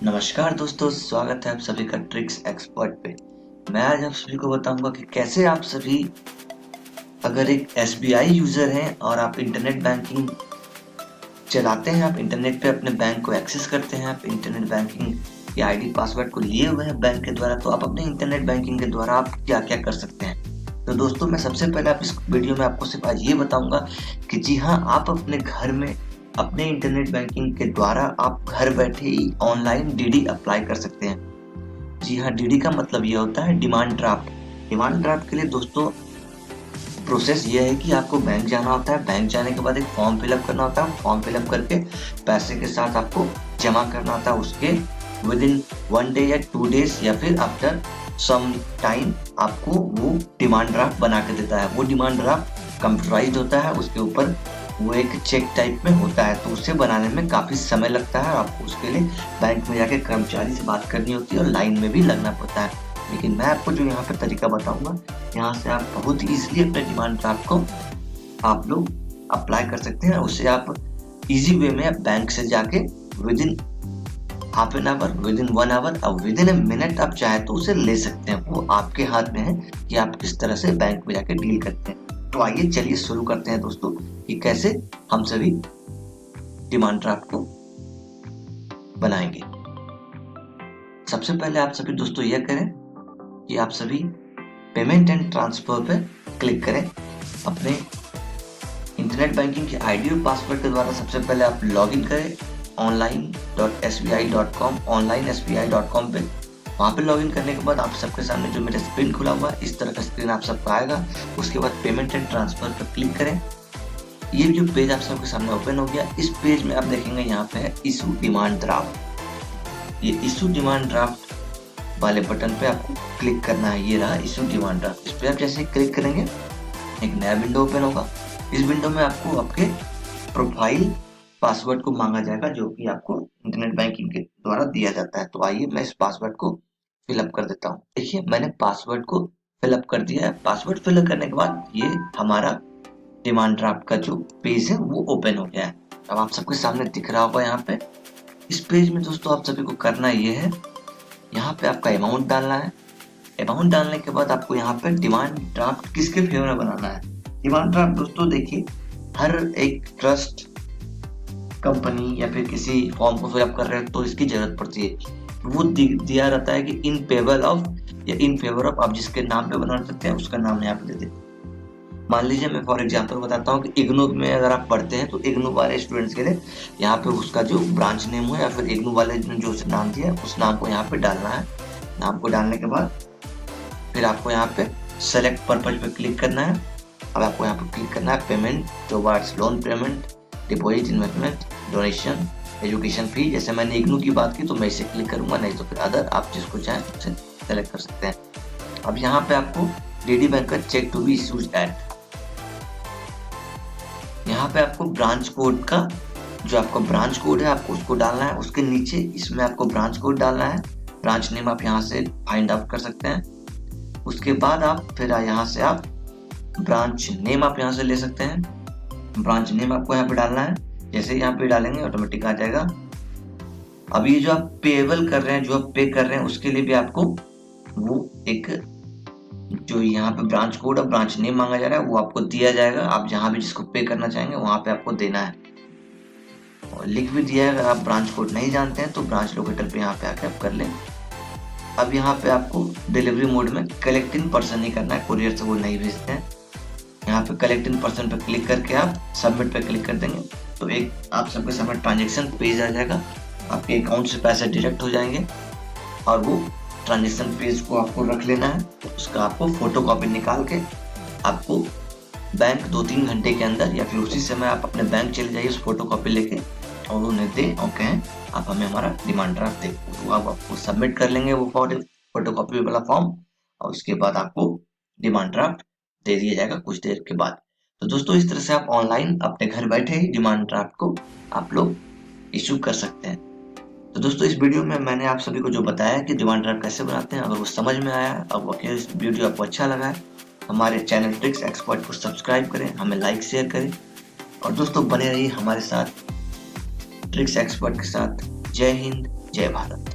नमस्कार दोस्तों, स्वागत है आप सभी का ट्रिक्स एक्सपर्ट पे। मैं आज आप सभी को बताऊंगा कि कैसे आप सभी अगर एक एसबीआई यूजर हैं और आप इंटरनेट बैंकिंग चलाते हैं, आप इंटरनेट पे अपने बैंक को एक्सेस करते हैं, आप इंटरनेट बैंकिंग के आईडी पासवर्ड को लिए हुए हैं बैंक के द्वारा, तो आप अपने इंटरनेट बैंकिंग के द्वारा आप क्या क्या कर सकते हैं। तो दोस्तों, मैं सबसे पहले आप इस वीडियो में आपको सिर्फ आज ये बताऊंगा कि जी हाँ, आप अपने घर में अपने इंटरनेट बैंकिंग के द्वारा आप घर बैठे ही ऑनलाइन डीडी अप्लाई कर सकते हैं। जी हाँ, डीडी का मतलब ये होता है डिमांड ड्राफ्ट। डिमांड ड्राफ्ट के लिए दोस्तों प्रोसेस ये है कि आपको बैंक जाना होता है। बैंक जाने के बाद एक फॉर्म फिलअप करना होता है। फॉर्म फिलअप करके पैसे के साथ आपको जमा करना होता है। उसके विद इन 1 डे या 2 डेज या फिर आफ्टर सम टाइम आपको वो डिमांड ड्राफ्ट बना के देता है। वो डिमांड ड्राफ्ट कंप्यूटराइज्ड होता है, उसके ऊपर वो एक चेक टाइप में होता है, तो उसे बनाने में काफी समय लगता है। आपको उसके लिए बैंक में जाके कर्मचारी से बात करनी होती है और लाइन में भी लगना पड़ता है। लेकिन मैं आपको जो यहाँ पे तरीका बताऊंगा, यहाँ से आप बहुत इजीली अपने डिमांड ड्राफ्ट को आप लोग अप्लाई कर सकते हैं। उससे आप इजी वे में आप बैंक से जाके within half an hour, within 1 hour और विद इन ए मिनट आप चाहे तो उसे ले सकते हैं। वो आपके हाथ में है कि आप किस तरह से बैंक में जाके डील करते हैं। तो आइए चलिए शुरू करते हैं दोस्तों कि कैसे हम सभी डिमांड ड्राफ्ट को बनाएंगे। सबसे पहले आप सभी दोस्तों यह करें कि आप सभी पेमेंट एंड ट्रांसफर पे क्लिक करें। अपने इंटरनेट बैंकिंग के आईडी और पासवर्ड के द्वारा सबसे पहले आप लॉगिन करें online.sbi.com online.sbi.com पे। वहाँ पे लॉगिन करने के बाद आप सबके सामने जो मेरा स्क्रीन खुला हुआ है, इस तरह का स्क्रीन आप सबको आएगा। उसके बाद पेमेंट एंड ट्रांसफर पर क्लिक करें। ये जो पेज आप सबके सामने ओपन हो गया, इस पेज में आप देखेंगे यहाँ पे है इशू डिमांड ड्राफ्ट। ये इशू डिमांड ड्राफ्ट वाले बटन पे आपको क्लिक करना है। ये रहा इशू डिमांड ड्राफ्ट। इस पे आप जैसे क्लिक करेंगे एक नया विंडो ओपन होगा। इस विंडो में आपको आपके प्रोफाइल पासवर्ड को मांगा जाएगा, जो कि आपको इंटरनेट बैंकिंग के द्वारा दिया जाता है। तो आइए मैं इस पासवर्ड को फिलअप कर देता हूँ। देखिए, मैंने पासवर्ड को फिलअप कर दिया है। पासवर्ड फिलअप करने के बाद ये हमारा डिमांड ड्राफ्ट का जो पेज है वो ओपन हो गया है। अब आप सबके सामने दिख रहा होगा यहाँ पे। इस पेज में दोस्तों आप सभी को करना ये है, यहाँ पे आपका अमाउंट डालना है। अमाउंट डालने के बाद आपको यहाँ पे डिमांड ड्राफ्ट किसके फेवर में बनाना है। डिमांड ड्राफ्ट दोस्तों देखिए, हर एक ट्रस्ट कंपनी या फिर किसी फॉर्म को फिलअप कर रहे हैं तो इसकी जरूरत पड़ती है। वो दिया रहता है कि इन फेवर ऑफ या इन फेवर ऑफ, आप जिसके नाम पे बनाना चाहते हैं उसका नाम यहाँ पे दे दें। मान लीजिए मैं फॉर एग्जांपल बताता हूँ कि इग्नू में अगर आप पढ़ते हैं तो इग्नू वाले स्टूडेंट्स के लिए यहाँ पे उसका जो ब्रांच नेम हो या फिर इग्नू वाले ने जो नाम दिया है उस नाम को यहाँ पे डालना है। नाम को डालने के बाद फिर आपको यहाँ पे सेलेक्ट पर्पज पे क्लिक करना है। अब आपको यहाँ पे क्लिक करना है payment towards loan payment, deposit, investment, donation, education fee. जैसे मैंने इग्नू की बात की तो मैं इसे क्लिक करूंगा, नहीं तो फिर अदर आप जिसको चाहें उसे सेलेक्ट कर सकते हैं। अब यहाँ पे आपको डीडी बैंक का cheque to be issued at, यहाँ पे आपको ब्रांच कोड का जो आपका ब्रांच कोड है आपको उसको डालना है। उसके नीचे इसमें आपको ब्रांच कोड डालना है। ब्रांच नेम आप यहाँ से फाइंड आउट कर सकते हैं। उसके बाद आप फिर यहाँ से आप ब्रांच नेम आप यहाँ से ले सकते हैं। ब्रांच नेम आपको यहाँ पे डालना है। जैसे यहाँ पे डालेंगे ऑटोमेटिक आ जाएगा। अब ये जो आप पेबल कर रहे हैं, जो आप पे कर रहे हैं, उसके लिए भी आपको वो एक जो यहाँ पे ब्रांच कोड और ब्रांच नेम मांगा जा रहा है वो आपको दिया जाएगा। आप जहाँ भी जिसको पे करना चाहेंगे वहां पे आपको देना है और लिख भी दिया है। अगर आप ब्रांच कोड नहीं जानते हैं तो ब्रांच लोकेटर पे यहाँ पे आके आप कर लें। अब यहाँ पे आपको डिलीवरी मोड में कलेक्टिंग पर्सन ही करना है, कुरियर से वो नहीं भेजते हैं। यहाँ पे कलेक्टिंग पर्सन पे क्लिक करके आप सबमिट पे क्लिक कर देंगे तो एक आप सबके सामने ट्रांजेक्शन पेज आ जाएगा। आपके अकाउंट से पैसे डिडक्ट हो जाएंगे और वो ट्रांजेक्शन पेज को आपको रख लेना है। तो उसका आपको फोटो कॉपी निकाल के आपको बैंक 2-3 घंटे के अंदर या फिर उसी समय आप अपने बैंक चले जाइए उस फोटो कॉपी लेके और उन्हें दे और कहें आप हमें हमारा डिमांड ड्राफ्ट दे। तो आप आपको सबमिट कर लेंगे वो फोटो कॉपी वाला फॉर्म और उसके बाद आपको डिमांड ड्राफ्ट दे दिया जाएगा कुछ देर के बाद। तो दोस्तों, इस तरह से आप ऑनलाइन अपने घर बैठे ही डिमांड ड्राफ्ट को आप लोग इशू कर सकते हैं। तो दोस्तों, इस वीडियो में मैंने आप सभी को जो बताया कि डिमांड ड्राफ्ट कैसे बनाते हैं, अगर वो समझ में आया है और इस वीडियो आपको अच्छा लगा है, हमारे चैनल ट्रिक्स एक्सपर्ट को सब्सक्राइब करें, हमें लाइक शेयर करें और दोस्तों बने रहिए हमारे साथ ट्रिक्स एक्सपर्ट के साथ। जय हिंद, जय भारत।